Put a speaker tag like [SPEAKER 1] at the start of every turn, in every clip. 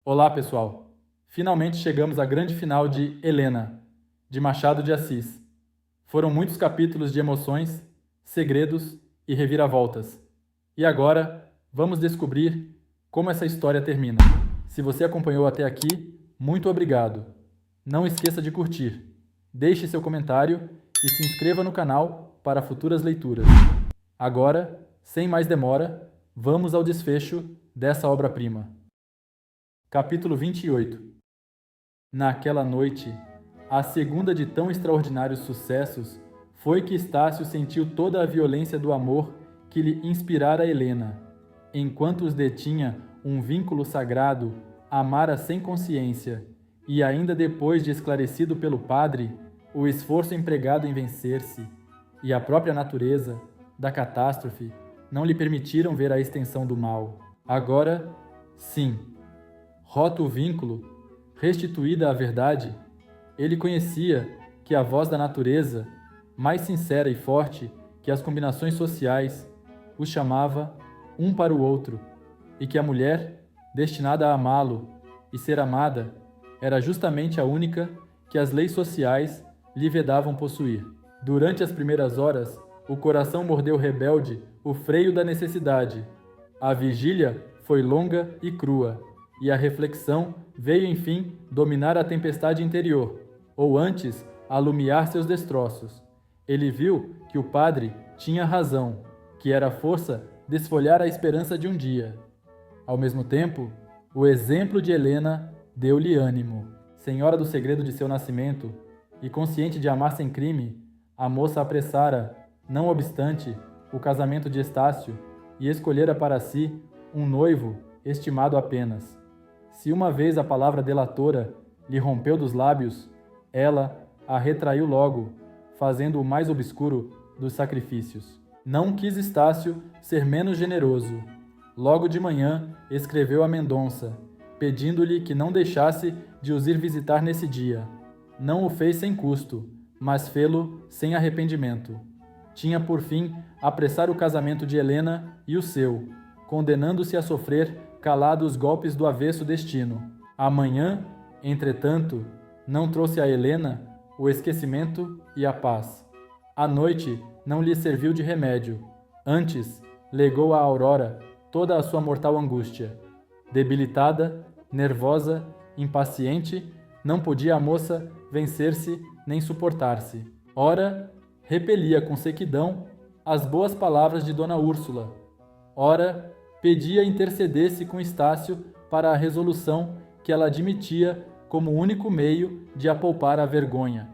[SPEAKER 1] Olá, pessoal! Finalmente chegamos à grande final de Helena, de Machado de Assis. Foram muitos capítulos de emoções, segredos e reviravoltas. E agora, vamos descobrir como essa história termina. Se você acompanhou até aqui, muito obrigado. Não esqueça de curtir, deixe seu comentário e se inscreva no canal para futuras leituras. Agora, sem mais demora, vamos ao desfecho dessa obra-prima. Capítulo 28. Naquela noite, a segunda de tão extraordinários sucessos, foi que Estácio sentiu toda a violência do amor que lhe inspirara Helena. Enquanto os detinha um vínculo sagrado, amara sem consciência, e ainda depois de esclarecido pelo padre, o esforço empregado em vencer-se, e a própria natureza da catástrofe, não lhe permitiram ver a extensão do mal. Agora, sim, roto o vínculo, restituída a verdade, ele conhecia que a voz da natureza, mais sincera e forte que as combinações sociais, os chamava um para o outro, e que a mulher, destinada a amá-lo e ser amada, era justamente a única que as leis sociais lhe vedavam possuir. Durante as primeiras horas, o coração mordeu rebelde o freio da necessidade. A vigília foi longa e crua, e a reflexão veio, enfim, dominar a tempestade interior, ou antes, alumiar seus destroços. Ele viu que o padre tinha razão, que era força desfolhar a esperança de um dia. Ao mesmo tempo, o exemplo de Helena deu-lhe ânimo. Senhora do segredo de seu nascimento, e consciente de amar sem crime, a moça apressara, não obstante, o casamento de Estácio e escolhera para si um noivo estimado apenas. Se uma vez a palavra delatora lhe rompeu dos lábios, ela a retraiu logo, fazendo o mais obscuro dos sacrifícios. Não quis Estácio ser menos generoso. Logo de manhã escreveu a Mendonça, pedindo-lhe que não deixasse de os ir visitar nesse dia. Não o fez sem custo, mas fê-lo sem arrependimento. Tinha por fim apressar o casamento de Helena e o seu, condenando-se a sofrer calado os golpes do avesso destino. Amanhã, entretanto, não trouxe a Helena o esquecimento e a paz. A noite não lhe serviu de remédio. Antes, legou à aurora toda a sua mortal angústia. Debilitada, nervosa, impaciente, não podia a moça vencer-se nem suportar-se. Ora, repelia com sequidão as boas palavras de Dona Úrsula. Ora, pedia intercedesse com Estácio para a resolução que ela admitia como único meio de a poupar a vergonha.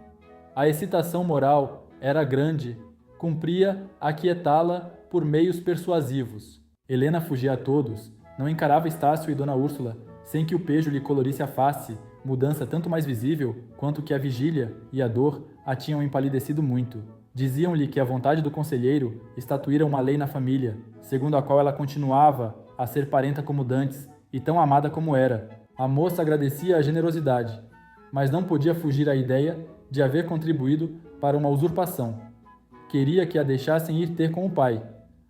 [SPEAKER 1] A excitação moral era grande, cumpria aquietá-la por meios persuasivos. Helena fugia a todos, não encarava Estácio e Dona Úrsula sem que o pejo lhe colorisse a face, mudança tanto mais visível quanto que a vigília e a dor a tinham empalidecido muito. Diziam-lhe que a vontade do conselheiro estatuíra uma lei na família, segundo a qual ela continuava a ser parenta como dantes e tão amada como era. A moça agradecia a generosidade, mas não podia fugir à ideia de haver contribuído para uma usurpação. Queria que a deixassem ir ter com o pai,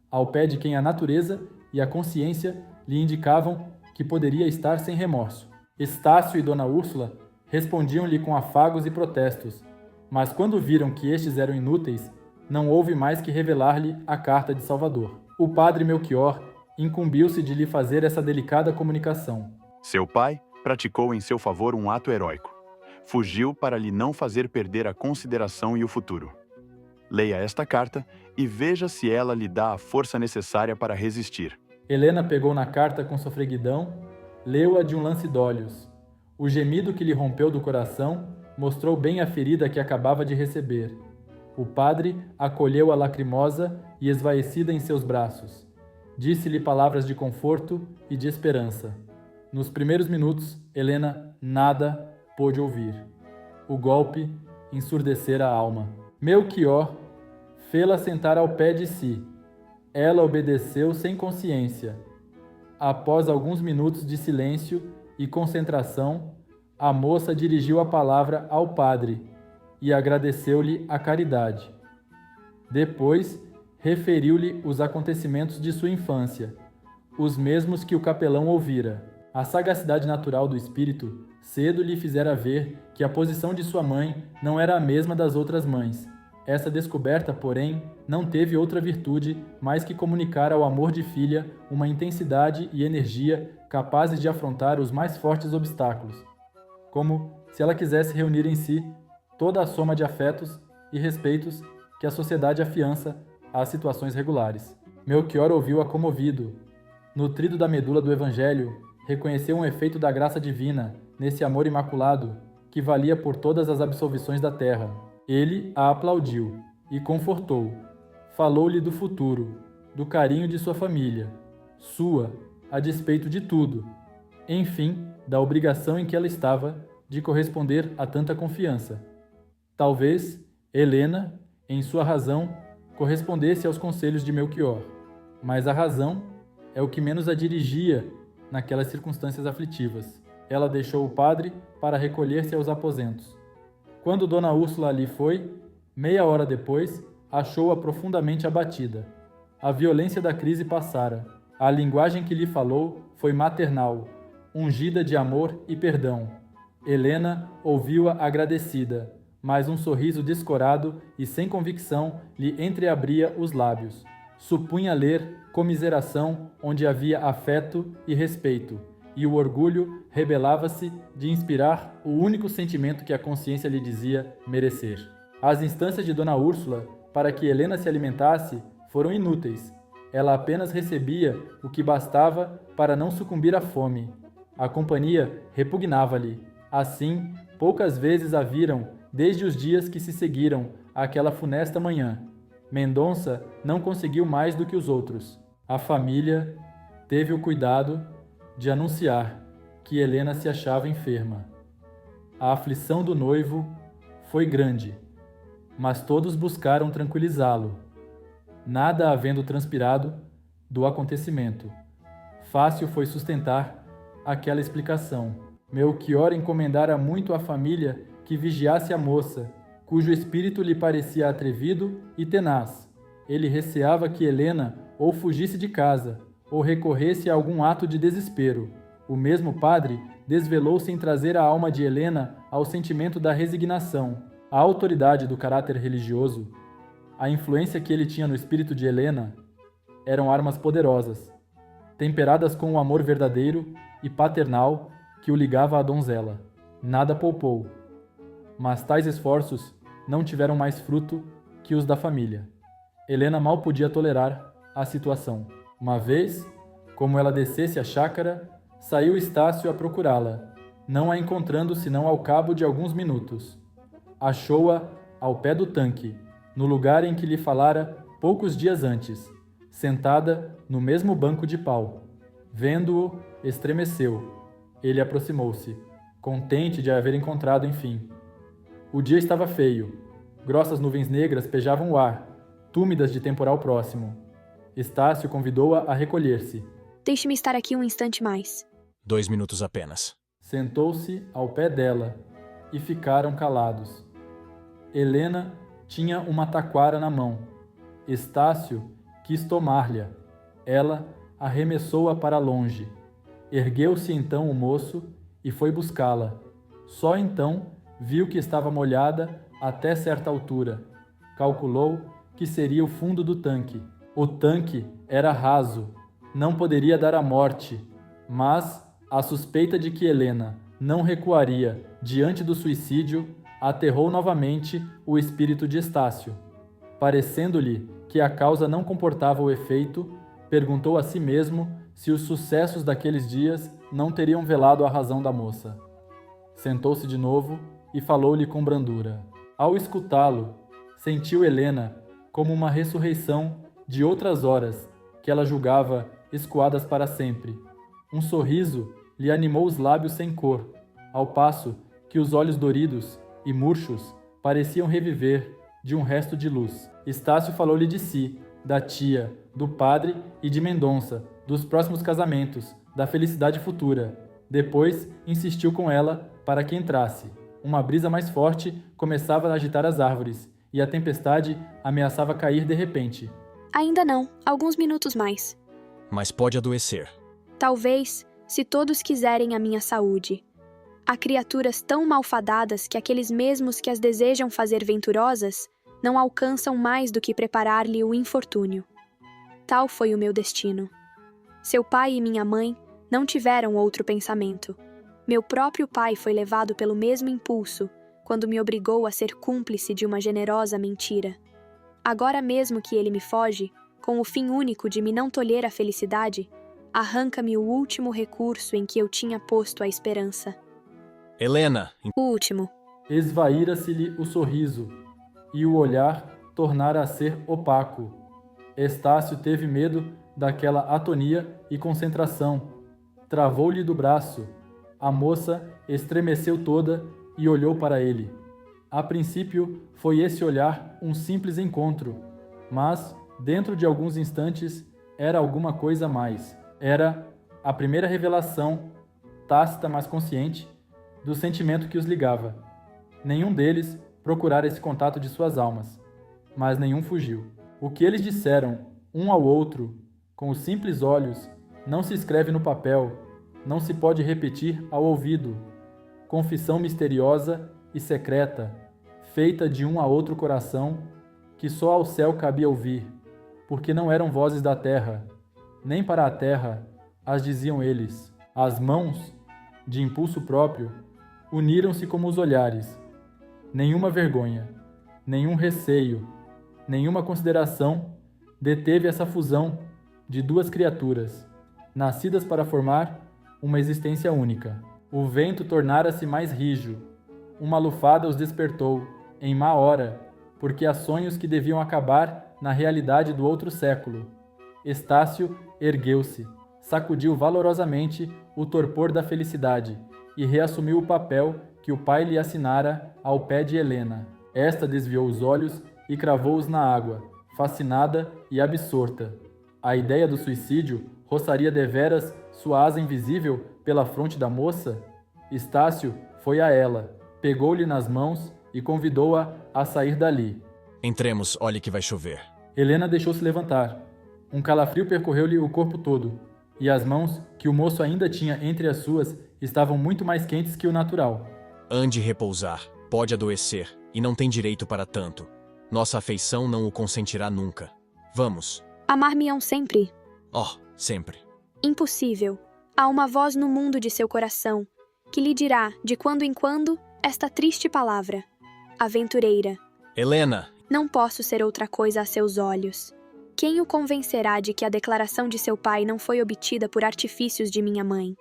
[SPEAKER 1] ao pé de quem a natureza e a consciência lhe indicavam que poderia estar sem remorso. Estácio e Dona Úrsula respondiam-lhe com afagos e protestos, mas quando viram que estes eram inúteis, não houve mais que revelar-lhe a carta de Salvador. O padre Melchior incumbiu-se de lhe fazer essa delicada comunicação.
[SPEAKER 2] Seu pai praticou em seu favor um ato heróico. Fugiu para lhe não fazer perder a consideração e o futuro. Leia esta carta e veja se ela lhe dá a força necessária para resistir.
[SPEAKER 1] Helena pegou na carta com sofreguidão, leu-a de um lance d'olhos. O gemido que lhe rompeu do coração mostrou bem a ferida que acabava de receber. O padre acolheu-a lacrimosa e esvaecida em seus braços. Disse-lhe palavras de conforto e de esperança. Nos primeiros minutos, Helena nada pôde ouvir. O golpe ensurdecera a alma. Melchior fê-la sentar ao pé de si. Ela obedeceu sem consciência. Após alguns minutos de silêncio e concentração, a moça dirigiu a palavra ao padre e agradeceu-lhe a caridade. Depois, referiu-lhe os acontecimentos de sua infância, os mesmos que o capelão ouvira. A sagacidade natural do espírito cedo lhe fizera ver que a posição de sua mãe não era a mesma das outras mães. Essa descoberta, porém, não teve outra virtude mais que comunicar ao amor de filha uma intensidade e energia capazes de afrontar os mais fortes obstáculos, como se ela quisesse reunir em si toda a soma de afetos e respeitos que a sociedade afiança às situações regulares. Melchior ouviu-a comovido. Nutrido da medula do Evangelho, reconheceu um efeito da graça divina nesse amor imaculado que valia por todas as absolvições da terra. Ele a aplaudiu e confortou. Falou-lhe do futuro, do carinho de sua família, sua, a despeito de tudo. Enfim, da obrigação em que ela estava de corresponder a tanta confiança. Talvez Helena, em sua razão, correspondesse aos conselhos de Melchior, mas a razão é o que menos a dirigia naquelas circunstâncias aflitivas. Ela deixou o padre para recolher-se aos aposentos. Quando Dona Úrsula ali foi, meia hora depois, achou-a profundamente abatida. A violência da crise passara. A linguagem que lhe falou foi maternal, ungida de amor e perdão. Helena ouviu-a agradecida, mas um sorriso descorado e sem convicção lhe entreabria os lábios. Supunha ler comiseração onde havia afeto e respeito, e o orgulho rebelava-se de inspirar o único sentimento que a consciência lhe dizia merecer. As instâncias de Dona Úrsula para que Helena se alimentasse foram inúteis. Ela apenas recebia o que bastava para não sucumbir à fome. A companhia repugnava-lhe. Assim, poucas vezes a viram desde os dias que se seguiram àquela funesta manhã. Mendonça não conseguiu mais do que os outros. A família teve o cuidado de anunciar que Helena se achava enferma. A aflição do noivo foi grande, mas todos buscaram tranquilizá-lo. Nada havendo transpirado do acontecimento, fácil foi sustentar aquela explicação. Melchior encomendara muito à família que vigiasse a moça, cujo espírito lhe parecia atrevido e tenaz. Ele receava que Helena ou fugisse de casa, ou recorresse a algum ato de desespero. O mesmo padre desvelou-se em trazer a alma de Helena ao sentimento da resignação. A autoridade do caráter religioso, a influência que ele tinha no espírito de Helena, eram armas poderosas, temperadas com o amor verdadeiro e paternal que o ligava à donzela. Nada poupou, mas tais esforços não tiveram mais fruto que os da família. Helena mal podia tolerar a situação. Uma vez, como ela descesse a chácara, saiu Estácio a procurá-la, não a encontrando senão ao cabo de alguns minutos. Achou-a ao pé do tanque, no lugar em que lhe falara poucos dias antes, sentada no mesmo banco de pau. Vendo-o, estremeceu. Ele aproximou-se, contente de a haver encontrado, enfim. O dia estava feio. Grossas nuvens negras pejavam o ar, túmidas de temporal próximo. Estácio convidou-a a recolher-se.
[SPEAKER 3] Deixe-me estar aqui um instante mais.
[SPEAKER 4] 2 minutos apenas.
[SPEAKER 1] Sentou-se ao pé dela e ficaram calados. Helena tinha uma taquara na mão. Estácio quis tomar-lhe. Ela arremessou-a para longe. Ergueu-se então o moço e foi buscá-la. Só então viu que estava molhada até certa altura. Calculou que seria o fundo do tanque. O tanque era raso, não poderia dar a morte, mas a suspeita de que Helena não recuaria diante do suicídio aterrou novamente o espírito de Estácio. Parecendo-lhe que a causa não comportava o efeito, perguntou a si mesmo se os sucessos daqueles dias não teriam velado a razão da moça. Sentou-se de novo e falou-lhe com brandura. Ao escutá-lo, sentiu Helena como uma ressurreição de outras horas que ela julgava escoadas para sempre. Um sorriso lhe animou os lábios sem cor, ao passo que os olhos doridos e murchos pareciam reviver de um resto de luz. Estácio falou-lhe de si, da tia, do padre e de Mendonça, dos próximos casamentos, da felicidade futura. Depois insistiu com ela para que entrasse. Uma brisa mais forte começava a agitar as árvores, e a tempestade ameaçava cair de repente.
[SPEAKER 3] Ainda não, alguns minutos mais.
[SPEAKER 4] Mas pode adoecer.
[SPEAKER 3] Talvez, Se todos quiserem a minha saúde. Há criaturas tão malfadadas que aqueles mesmos que as desejam fazer venturosas não alcançam mais do que preparar-lhe o infortúnio. Tal foi o meu destino. Seu pai e minha mãe não tiveram outro pensamento. Meu próprio pai foi levado pelo mesmo impulso quando me obrigou a ser cúmplice de uma generosa mentira. Agora mesmo que ele me foge, com o fim único de me não tolher a felicidade, arranca-me o último recurso em que eu tinha posto a esperança.
[SPEAKER 4] Helena,
[SPEAKER 3] O último.
[SPEAKER 1] Esvaíra-se-lhe o sorriso, e o olhar tornara a ser opaco. Estácio teve medo daquela atonia e concentração. Travou-lhe do braço. A moça estremeceu toda e olhou para ele. A princípio, foi esse olhar um simples encontro, mas, dentro de alguns instantes, era alguma coisa mais. Era a primeira revelação, tácita mas consciente, do sentimento que os ligava. Nenhum deles procurara esse contato de suas almas, mas nenhum fugiu. O que eles disseram, um ao outro, com os simples olhos, não se escreve no papel, não se pode repetir ao ouvido. Confissão misteriosa e secreta, feita de um a outro coração, que só ao céu cabia ouvir, porque não eram vozes da terra, nem para a terra as diziam eles. As mãos, de impulso próprio, uniram-se como os olhares. Nenhuma vergonha, nenhum receio, nenhuma consideração deteve essa fusão de duas criaturas, nascidas para formar uma existência única. O vento tornara-se mais rijo. Uma lufada os despertou, em má hora, porque há sonhos que deviam acabar na realidade do outro século. Estácio ergueu-se, sacudiu valorosamente o torpor da felicidade e reassumiu o papel que o pai lhe assinara ao pé de Helena. Esta desviou os olhos e cravou-os na água, fascinada e absorta. A ideia do suicídio roçaria deveras sua asa invisível pela fronte da moça? Estácio foi a ela, pegou-lhe nas mãos e convidou-a a sair dali.
[SPEAKER 4] entremos, olhe que vai chover.
[SPEAKER 1] Helena deixou-se levantar. Um calafrio percorreu-lhe o corpo todo, e as mãos, que o moço ainda tinha entre as suas, estavam muito mais quentes que o natural.
[SPEAKER 4] Ande repousar, pode adoecer, e não tem direito para tanto. Nossa afeição não o consentirá nunca. Vamos.
[SPEAKER 3] Amar-me-ão sempre.
[SPEAKER 4] Oh, sempre.
[SPEAKER 3] Impossível. Há uma voz no mundo de seu coração, que lhe dirá, de quando em quando, esta triste palavra. Aventureira.
[SPEAKER 4] Helena!
[SPEAKER 3] Não posso ser outra coisa a seus olhos. Quem o convencerá de que a declaração de seu pai não foi obtida por artifícios de minha mãe?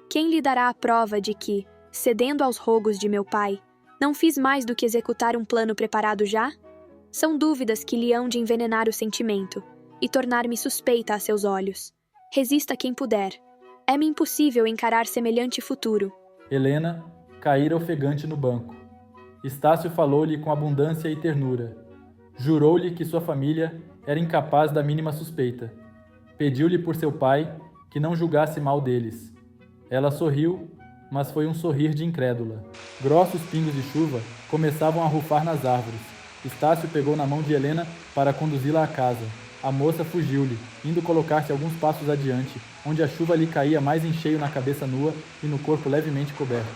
[SPEAKER 3] Quem lhe dará a prova de que, cedendo aos rogos de meu pai, não fiz mais do que executar um plano preparado já? São dúvidas que lhe hão de envenenar o sentimento e tornar-me suspeita a seus olhos. Resista quem puder. É-me impossível encarar semelhante futuro.
[SPEAKER 1] Helena caíra ofegante no banco. Estácio falou-lhe com abundância e ternura. Jurou-lhe que sua família era incapaz da mínima suspeita. Pediu-lhe por seu pai que não julgasse mal deles. Ela sorriu, mas foi um sorrir de incrédula. Grossos pingos de chuva começavam a rufar nas árvores. Estácio pegou na mão de Helena para conduzi-la à casa. A moça fugiu-lhe, indo colocar-se alguns passos adiante, onde a chuva lhe caía mais em cheio na cabeça nua e no corpo levemente coberto.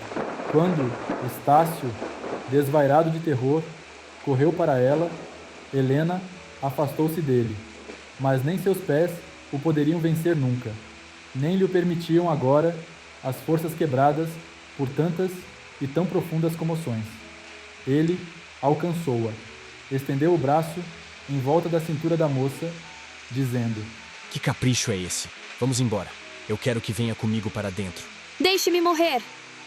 [SPEAKER 1] Quando Estácio, desvairado de terror, correu para ela, Helena afastou-se dele, mas nem seus pés o poderiam vencer nunca, nem lhe o permitiam agora as forças quebradas por tantas e tão profundas comoções. Ele alcançou-a, estendeu o braço em volta da cintura da moça, dizendo:
[SPEAKER 4] Que capricho é esse? Vamos embora. Eu quero que venha comigo para dentro.
[SPEAKER 3] Deixe-me morrer!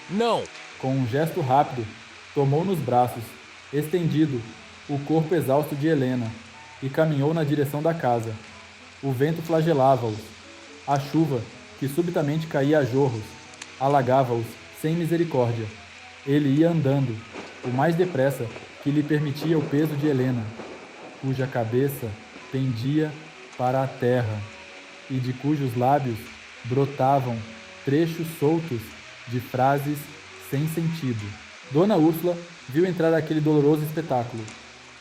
[SPEAKER 4] Não!
[SPEAKER 1] Com um gesto rápido, tomou nos braços, estendido, o corpo exausto de Helena, e caminhou na direção da casa. O vento flagelava-os. A chuva, que subitamente caía a jorros, alagava-os sem misericórdia. Ele ia andando, o mais depressa que lhe permitia o peso de Helena, cuja cabeça pendia para a terra e de cujos lábios brotavam trechos soltos de frases sem sentido. Dona Úrsula viu entrar aquele doloroso espetáculo.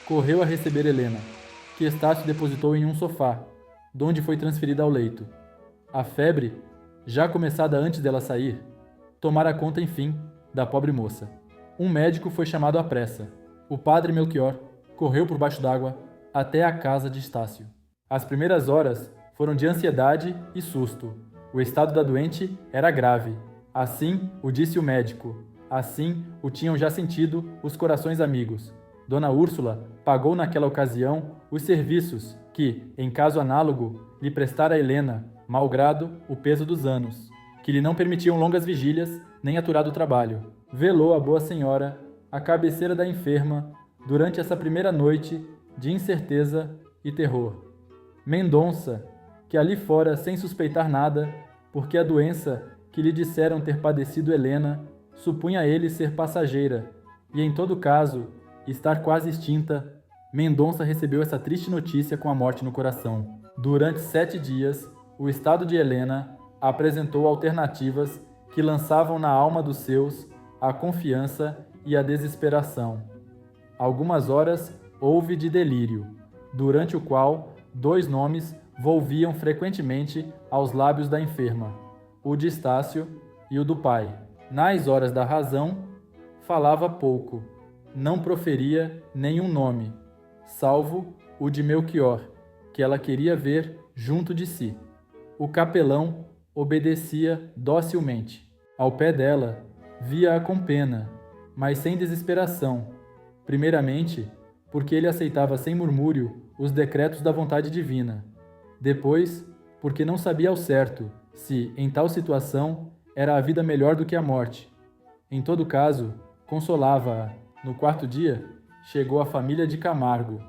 [SPEAKER 1] Correu a receber Helena, que Estácio depositou em um sofá, donde foi transferida ao leito. A febre já começada antes dela sair, tomara conta, enfim, da pobre moça. Um médico foi chamado à pressa. O padre Melchior correu por baixo d'água até a casa de Estácio. As primeiras horas foram de ansiedade e susto. O estado da doente era grave. Assim o disse o médico. Assim o tinham já sentido os corações amigos. Dona Úrsula pagou naquela ocasião os serviços que, em caso análogo, lhe prestara Helena, malgrado o peso dos anos, que lhe não permitiam longas vigílias nem aturado trabalho. Velou a boa senhora à cabeceira da enferma durante essa primeira noite de incerteza e terror. Mendonça, que ali fora sem suspeitar nada, porque a doença que lhe disseram ter padecido Helena, supunha ele ser passageira, e em todo caso, estar quase extinta, Mendonça recebeu essa triste notícia com a morte no coração. Durante 7 dias, o estado de Helena apresentou alternativas que lançavam na alma dos seus a confiança e a desesperação. Algumas horas houve de delírio, durante o qual 2 nomes volviam frequentemente aos lábios da enferma, o de Estácio e o do pai. Nas horas da razão, falava pouco, não proferia nenhum nome, salvo o de Melchior, que ela queria ver junto de si. O capelão obedecia docilmente. Ao pé dela, via-a com pena, mas sem desesperação. Primeiramente, porque ele aceitava sem murmúrio os decretos da vontade divina. Depois, porque não sabia ao certo se, em tal situação, era a vida melhor do que a morte. Em todo caso, consolava-a. No 4º dia, chegou a família de Camargo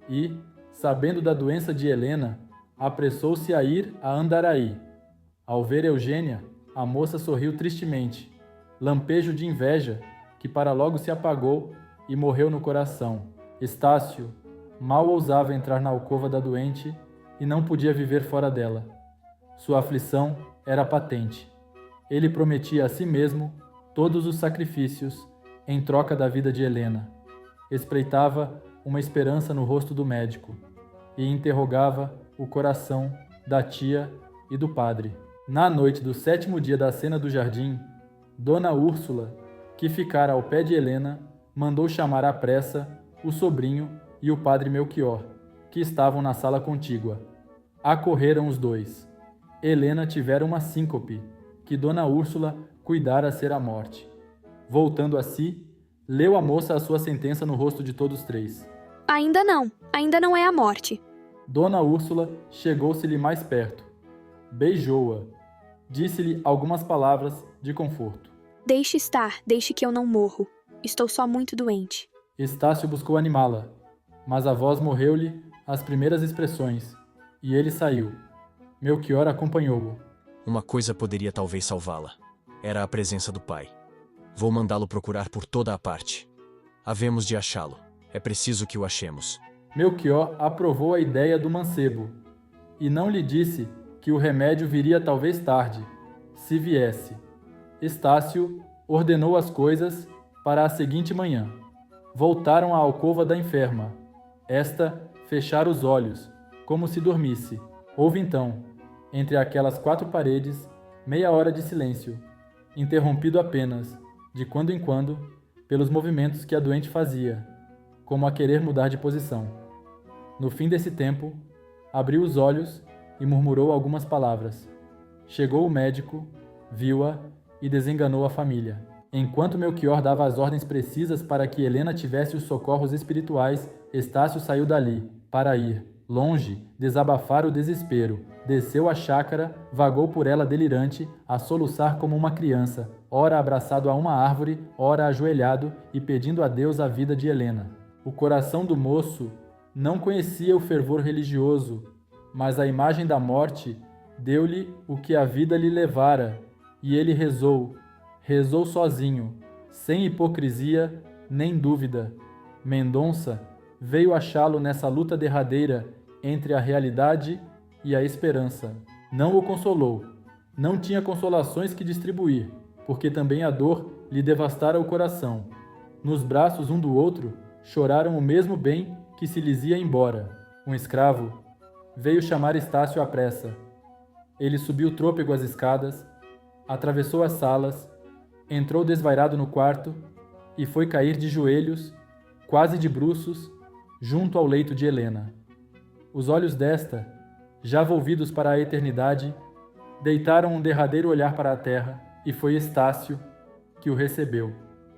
[SPEAKER 1] e, sabendo da doença de Helena, apressou-se a ir a Andaraí. Ao ver Eugênia, a moça sorriu tristemente, lampejo de inveja que para logo se apagou e morreu no coração. Estácio mal ousava entrar na alcova da doente e não podia viver fora dela. Sua aflição era patente. Ele prometia a si mesmo todos os sacrifícios em troca da vida de Helena. Espreitava uma esperança no rosto do médico e interrogava o coração da tia e do padre. Na noite do 7º dia da cena do jardim, Dona Úrsula, que ficara ao pé de Helena, mandou chamar à pressa o sobrinho e o padre Melchior, que estavam na sala contígua. Acorreram os 2. Helena tivera uma síncope, que Dona Úrsula cuidara ser a morte. Voltando a si, leu a moça a sua sentença no rosto de todos 3.
[SPEAKER 3] Ainda não é a morte.
[SPEAKER 1] Dona Úrsula chegou-se-lhe mais perto. Beijou-a. Disse-lhe algumas palavras de conforto.
[SPEAKER 3] Deixe estar, deixe que eu não morro. Estou só muito doente.
[SPEAKER 1] Estácio buscou animá-la, mas a voz morreu-lhe às primeiras expressões, e ele saiu. Melchior acompanhou-o.
[SPEAKER 4] Uma coisa poderia talvez salvá-la. Era a presença do pai. Vou mandá-lo procurar por toda a parte. Havemos de achá-lo. É preciso que o achemos.
[SPEAKER 1] Melchior aprovou a ideia do mancebo, e não lhe disse que o remédio viria talvez tarde, se viesse. Estácio ordenou as coisas para a seguinte manhã. Voltaram à alcova da enferma. Esta fechara os olhos, como se dormisse. Houve então, entre aquelas 4 paredes, meia hora de silêncio, interrompido apenas, de quando em quando, pelos movimentos que a doente fazia, como a querer mudar de posição. No fim desse tempo, abriu os olhos e murmurou algumas palavras. Chegou o médico, viu-a e desenganou a família. Enquanto Melchior dava as ordens precisas para que Helena tivesse os socorros espirituais, Estácio saiu dali, para ir, longe, desabafar o desespero. Desceu a chácara, vagou por ela delirante, a soluçar como uma criança, ora abraçado a uma árvore, ora ajoelhado e pedindo a Deus a vida de Helena. O coração do moço não conhecia o fervor religioso, mas a imagem da morte deu-lhe o que a vida lhe levara, e ele rezou sozinho, sem hipocrisia nem dúvida. Mendonça veio achá-lo nessa luta derradeira entre a realidade e a esperança. Não o consolou, não tinha consolações que distribuir, porque também a dor lhe devastara o coração. Nos braços um do outro, choraram o mesmo bem que se lhes ia embora. Um escravo veio chamar Estácio à pressa. Ele subiu trôpego as escadas, atravessou as salas, entrou desvairado no quarto e foi cair de joelhos, quase de bruços, junto ao leito de Helena. Os olhos desta, já volvidos para a eternidade, deitaram um derradeiro olhar para a terra, e foi Estácio que o recebeu,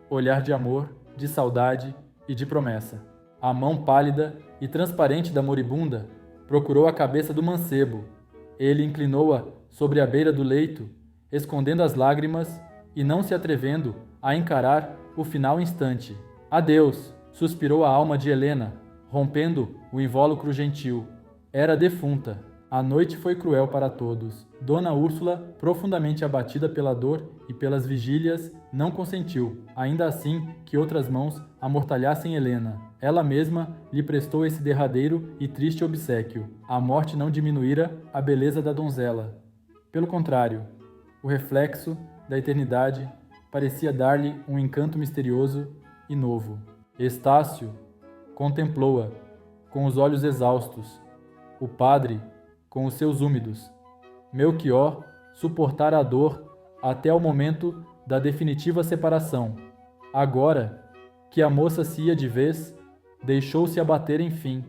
[SPEAKER 1] olhar de amor, de saudade e de promessa. A mão pálida e transparente da moribunda procurou a cabeça do mancebo. Ele inclinou-a sobre a beira do leito, escondendo as lágrimas e não se atrevendo a encarar o final instante. Adeus, suspirou a alma de Helena, rompendo o invólucro gentil. Era defunta. A noite foi cruel para todos. Dona Úrsula, profundamente abatida pela dor e pelas vigílias, não consentiu, ainda assim, que outras mãos amortalhassem Helena. Ela mesma lhe prestou esse derradeiro e triste obséquio. A morte não diminuíra a beleza da donzela. Pelo contrário, o reflexo da eternidade parecia dar-lhe um encanto misterioso e novo. Estácio contemplou-a com os olhos exaustos. O padre com os seus úmidos. Melchior suportara a dor até o momento da definitiva separação. Agora que a moça se ia de vez, deixou-se abater enfim,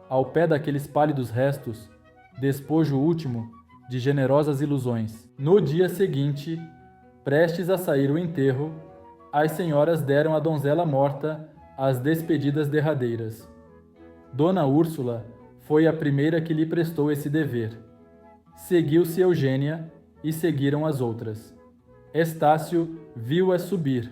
[SPEAKER 1] ao pé daqueles pálidos restos, despojo último de generosas ilusões. No dia seguinte, prestes a sair o enterro, as senhoras deram à donzela morta as despedidas derradeiras. Dona Úrsula foi a primeira que lhe prestou esse dever. Seguiu-se Eugênia e seguiram as outras. Estácio viu-as subir,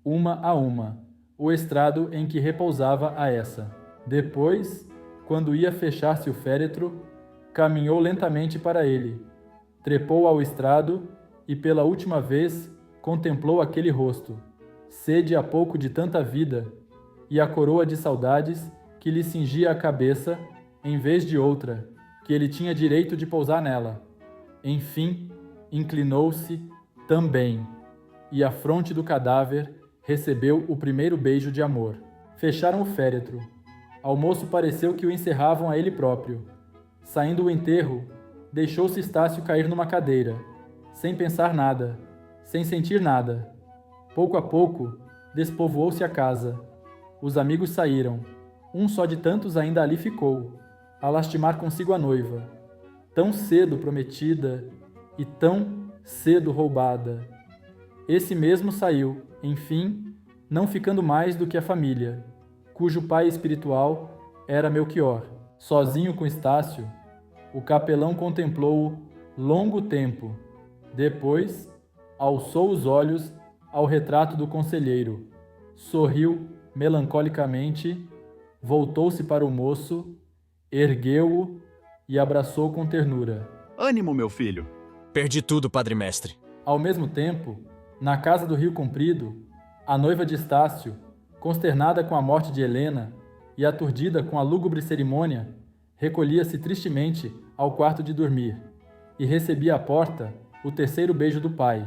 [SPEAKER 1] uma a uma, o estrado em que repousava a essa. Depois, quando ia fechar-se o féretro, caminhou lentamente para ele, trepou ao estrado e pela última vez contemplou aquele rosto, sede há pouco de tanta vida, e a coroa de saudades que lhe cingia a cabeça em vez de outra, que ele tinha direito de pousar nela. Enfim, inclinou-se também, e a fronte do cadáver recebeu o primeiro beijo de amor. Fecharam o féretro. Ao moço pareceu que o encerravam a ele próprio. Saindo o enterro, deixou-se Estácio cair numa cadeira, sem pensar nada, sem sentir nada. Pouco a pouco, despovoou-se a casa. Os amigos saíram. Um só de tantos ainda ali ficou, a lastimar consigo a noiva, tão cedo prometida e tão cedo roubada. Esse mesmo saiu, enfim, não ficando mais do que a família, cujo pai espiritual era Melchior. Sozinho com Estácio, o capelão contemplou-o longo tempo. Depois, alçou os olhos ao retrato do conselheiro, sorriu melancolicamente, voltou-se para o moço, ergueu-o e abraçou com ternura.
[SPEAKER 2] Ânimo, meu filho!
[SPEAKER 4] Perdi tudo, padre mestre.
[SPEAKER 1] Ao mesmo tempo, na casa do Rio Comprido, a noiva de Estácio, consternada com a morte de Helena e aturdida com a lúgubre cerimônia, recolhia-se tristemente ao quarto de dormir e recebia à porta o terceiro beijo do pai.